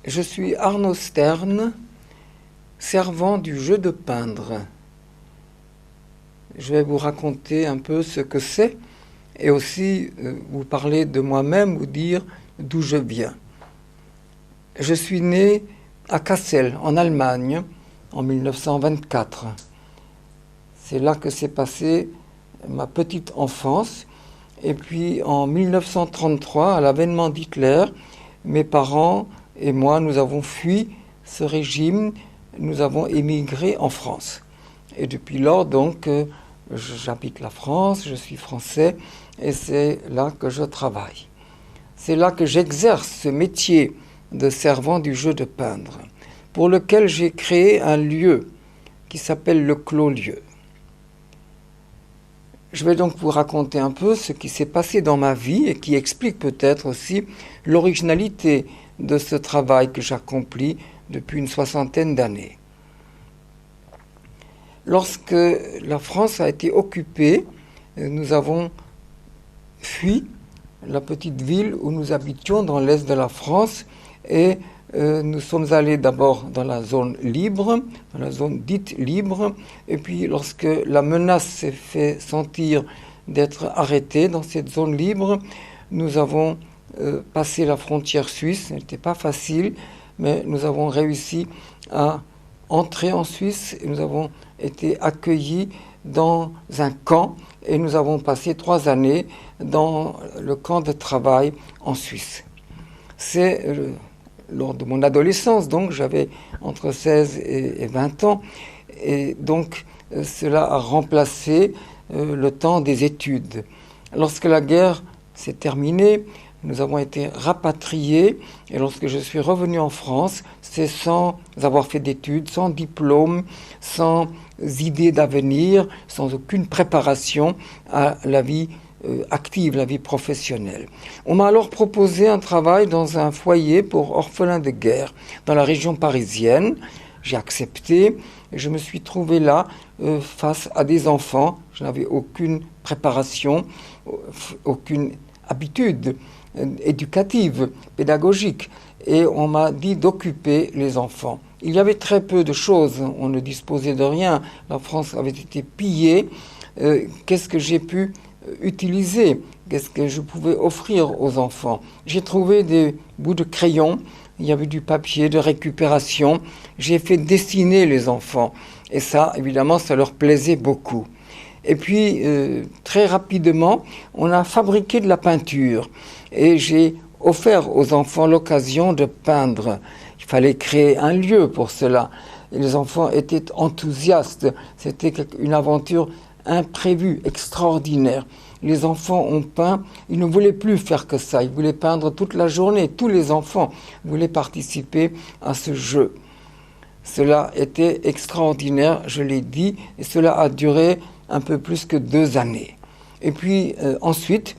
Je suis Arnaud Stern, servant du jeu de peindre. Je vais vous raconter un peu ce que c'est et aussi vous parler de moi-même, vous dire d'où je viens. Je suis né à Kassel, en Allemagne, en 1924. C'est là que s'est passée ma petite enfance. Et puis en 1933, à l'avènement d'Hitler, mes parents et moi, nous avons fui ce régime, nous avons émigré en France. Et depuis lors, donc, j'habite la France, je suis français, et c'est là que je travaille. C'est là que j'exerce ce métier de servant du jeu de peindre, pour lequel j'ai créé un lieu qui s'appelle le Clos-Lieu. Je vais donc vous raconter un peu ce qui s'est passé dans ma vie et qui explique peut-être aussi l'originalité de ce travail que j'accomplis depuis une soixantaine d'années. Lorsque la France a été occupée, nous avons fui la petite ville où nous habitions dans l'est de la France et nous sommes allés d'abord dans la zone libre, dans la zone dite libre, et puis lorsque la menace s'est fait sentir d'être arrêtée dans cette zone libre, nous avons passé la frontière suisse. Ce n'était pas facile, mais nous avons réussi à entrer en Suisse et nous avons été accueillis dans un camp et nous avons passé 3 années dans le camp de travail en Suisse. C'est lors de mon adolescence, donc j'avais entre 16 et 20 ans, et donc cela a remplacé le temps des études. Lorsque la guerre s'est terminée, nous avons été rapatriés, et lorsque je suis revenu en France, c'est sans avoir fait d'études, sans diplôme, sans idée d'avenir, sans aucune préparation à la vie active, la vie professionnelle. On m'a alors proposé un travail dans un foyer pour orphelins de guerre dans la région parisienne. J'ai accepté et je me suis trouvé là face à des enfants. Je n'avais aucune préparation, aucune habitude éducative, pédagogique. Et on m'a dit d'occuper les enfants. Il y avait très peu de choses, on ne disposait de rien. La France avait été pillée. Qu'est-ce que j'ai pu utiliser? Qu'est-ce que je pouvais offrir aux enfants? J'ai trouvé des bouts de crayon, il y avait du papier de récupération. J'ai fait dessiner les enfants. Et ça, évidemment, ça leur plaisait beaucoup. Et puis, très rapidement, on a fabriqué de la peinture. Et j'ai offert aux enfants l'occasion de peindre. Il fallait créer un lieu pour cela. Et les enfants étaient enthousiastes. C'était une aventure imprévue, extraordinaire. Les enfants ont peint, ils ne voulaient plus faire que ça, ils voulaient peindre toute la journée. Tous les enfants voulaient participer à ce jeu. Cela était extraordinaire, je l'ai dit, et cela a duré un peu plus que 2 années. Et puis ensuite,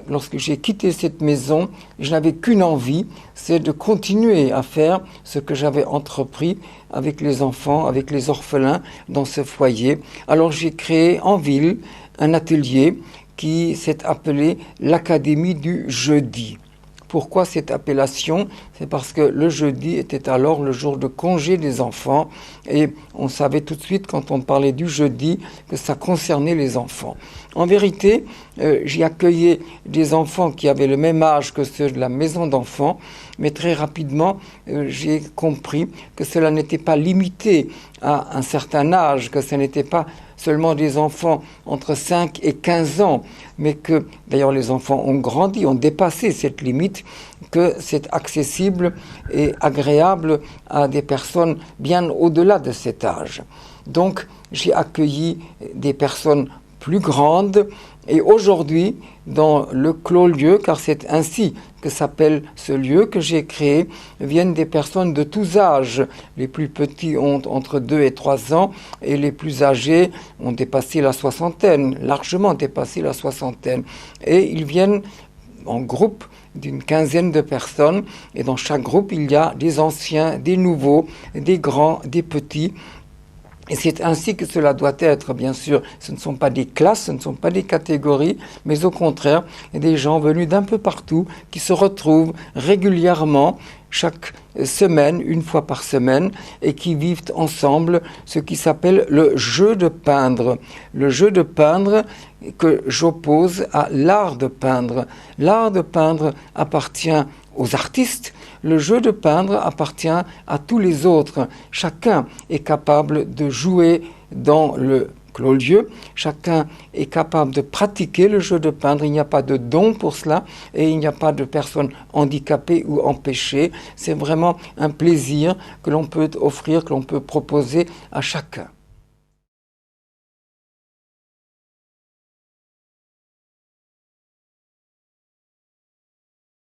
lorsque j'ai quitté cette maison, je n'avais qu'une envie, c'est de continuer à faire ce que j'avais entrepris avec les enfants, avec les orphelins dans ce foyer. Alors j'ai créé en ville un atelier qui s'est appelé l'Académie du Jeudi. Pourquoi cette appellation? C'est parce que le jeudi était alors le jour de congé des enfants et on savait tout de suite quand on parlait du jeudi que ça concernait les enfants. En vérité, j'y accueillais des enfants qui avaient le même âge que ceux de la maison d'enfants, mais très rapidement, j'ai compris que cela n'était pas limité à un certain âge, que ce n'était pas seulement des enfants entre 5 et 15 ans, mais que d'ailleurs les enfants ont grandi, ont dépassé cette limite, que c'est accessible et agréable à des personnes bien au-delà de cet âge. Donc j'ai accueilli des personnes plus grandes et aujourd'hui dans le Clos-Lieu, car c'est ainsi que s'appelle ce lieu que j'ai créé, viennent des personnes de tous âges. Les plus petits ont entre 2 et 3 ans et les plus âgés ont dépassé la soixantaine, largement dépassé la soixantaine. Et ils viennent en groupe d'une quinzaine de personnes et dans chaque groupe il y a des anciens, des nouveaux, des grands, des petits. Et c'est ainsi que cela doit être, bien sûr. Ce ne sont pas des classes, ce ne sont pas des catégories, mais au contraire, des gens venus d'un peu partout qui se retrouvent régulièrement, chaque semaine, une fois par semaine, et qui vivent ensemble ce qui s'appelle le jeu de peindre. Le jeu de peindre que j'oppose à l'art de peindre. L'art de peindre appartient aux artistes. Le jeu de peindre appartient à tous les autres. Chacun est capable de jouer dans le clos-lieu. Chacun est capable de pratiquer le jeu de peindre. Il n'y a pas de don pour cela et il n'y a pas de personnes handicapées ou empêchées. C'est vraiment un plaisir que l'on peut offrir, que l'on peut proposer à chacun.